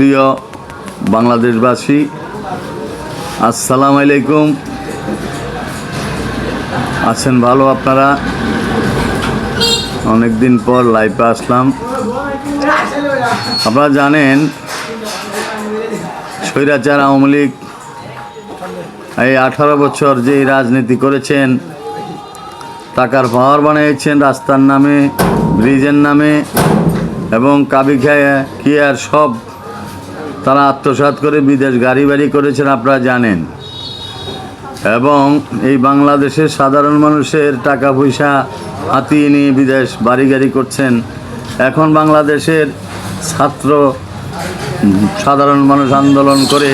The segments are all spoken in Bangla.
প্রিয় বাংলাদেশবাসী, আসসালামু আলাইকুম। আছেন ভালো আপনারা? অনেক দিন পর লাইভে আসলাম। আপনারা জানেন স্বৈরাচার আওয়ামী লীগ এই 18 বছর যে রাজনীতি করেছেন, টাকার পাওয়ার বানিয়েছেন রাস্তার নামে, ব্রিজের নামে, এবং কাবি কিয়ার সব তারা আত্মসাৎ করে বিদেশ গাড়ি বাড়ি করেছেন আপনারা জানেন। এবং এই বাংলাদেশের সাধারণ মানুষের টাকা পয়সা হাতিয়ে নিয়ে বিদেশ বাড়ি গাড়ি করছেন। এখন বাংলাদেশের ছাত্র সাধারণ মানুষ আন্দোলন করে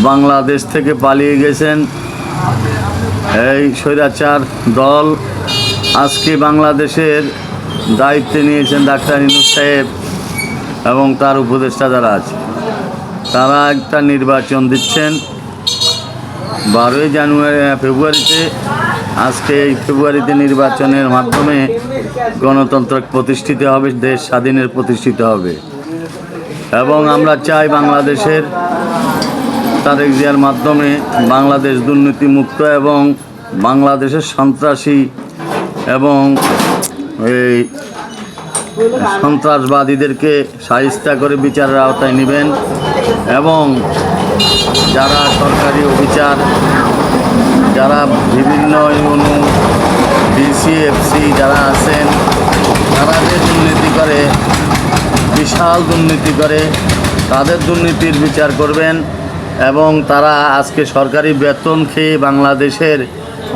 বাংলাদেশ থেকে পালিয়ে গেছেন। এই স্বৈরাচার দল আজকে বাংলাদেশের দায়িত্বে নিয়েছেন ডাক্তার ইউনূস সাহেব এবং তার উপদেষ্টা যারা আছে, তারা একটা নির্বাচন দিচ্ছেন 12 ফেব্রুয়ারিতে। আজকে এই ফেব্রুয়ারিতে নির্বাচনের মাধ্যমে গণতন্ত্র প্রতিষ্ঠিত হবে, দেশ স্বাধীনের প্রতিষ্ঠিত হবে। এবং আমরা চাই বাংলাদেশের তারেক জিয়ার মাধ্যমে বাংলাদেশ দুর্নীতিমুক্ত এবং বাংলাদেশের সন্ত্রাসী এবং এই সন্ত্রাসবাদীদেরকে শায়েস্তা করে বিচারের আওতায় নেবেন। এবং যারা সরকারি অফিসার, যারা বিভিন্ন ইউনো ডিসিএফসি যারা আছেন, তারা যে দুর্নীতি করে, বিশাল দুর্নীতি করে, তাদের দুর্নীতির বিচার করবেন। এবং তারা আজকে সরকারি বেতন খেয়ে বাংলাদেশের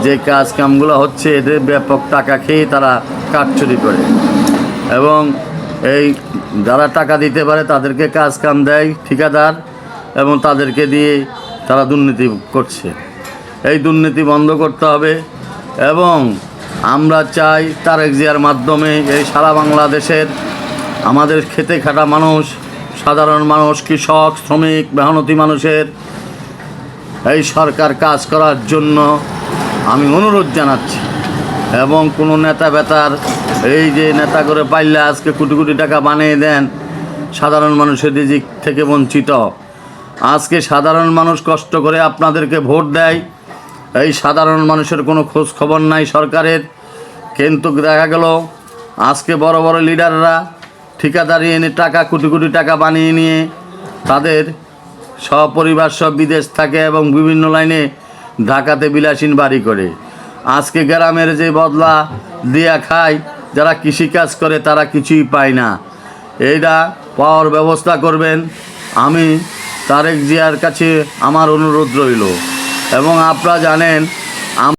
যে কাজ কামগুলো হচ্ছে এদের ব্যাপক টাকা খেয়ে তারা কারচুরি করে, এবং এই যারা টাকা দিতে পারে তাদেরকে কাজ কাম দেয় ঠিকাদার, এবং তাদেরকে দিয়ে তারা দুর্নীতি করছে। এই দুর্নীতি বন্ধ করতে হবে। এবং আমরা চাই তারেক জিয়ার মাধ্যমে এই সারা বাংলাদেশের আমাদের খেতে খাটা মানুষ, সাধারণ মানুষ, কৃষক, শ্রমিক, মেহনতি মানুষের এই সরকার কাজ করার জন্য আমি অনুরোধ জানাচ্ছি। এবং কোনো নেতা বেতার এই যে নেতা করে পাইলে আজকে কোটি কোটি টাকা বানিয়ে দেন, সাধারণ মানুষের রিজিক থেকে বঞ্চিত। আজকে সাধারণ মানুষ কষ্ট করে আপনাদেরকে ভোট দেয়, এই সাধারণ মানুষের কোনো খোঁজ খবর নাই সরকারের। কিন্তু দেখা গেল আজকে বড় বড় লিডাররা ঠিকাদারি এনে টাকা কোটি কোটি টাকা বানিয়ে নিয়ে তাদের সপরিবার সব বিদেশ থাকে এবং বিভিন্ন লাইনে ঢাকাতে বিলাসীন বাড়ি করে। আজকে গ্রামের যে বদলা দিয়া খায়, যারা কৃষিকাজ করে তারা কিছুই পায় না। এইটা পাওয়ার ব্যবস্থা করবেন। আমি তারেক জিয়ার কাছে আমার অনুরোধ রইল। এবং আপনারা জানেন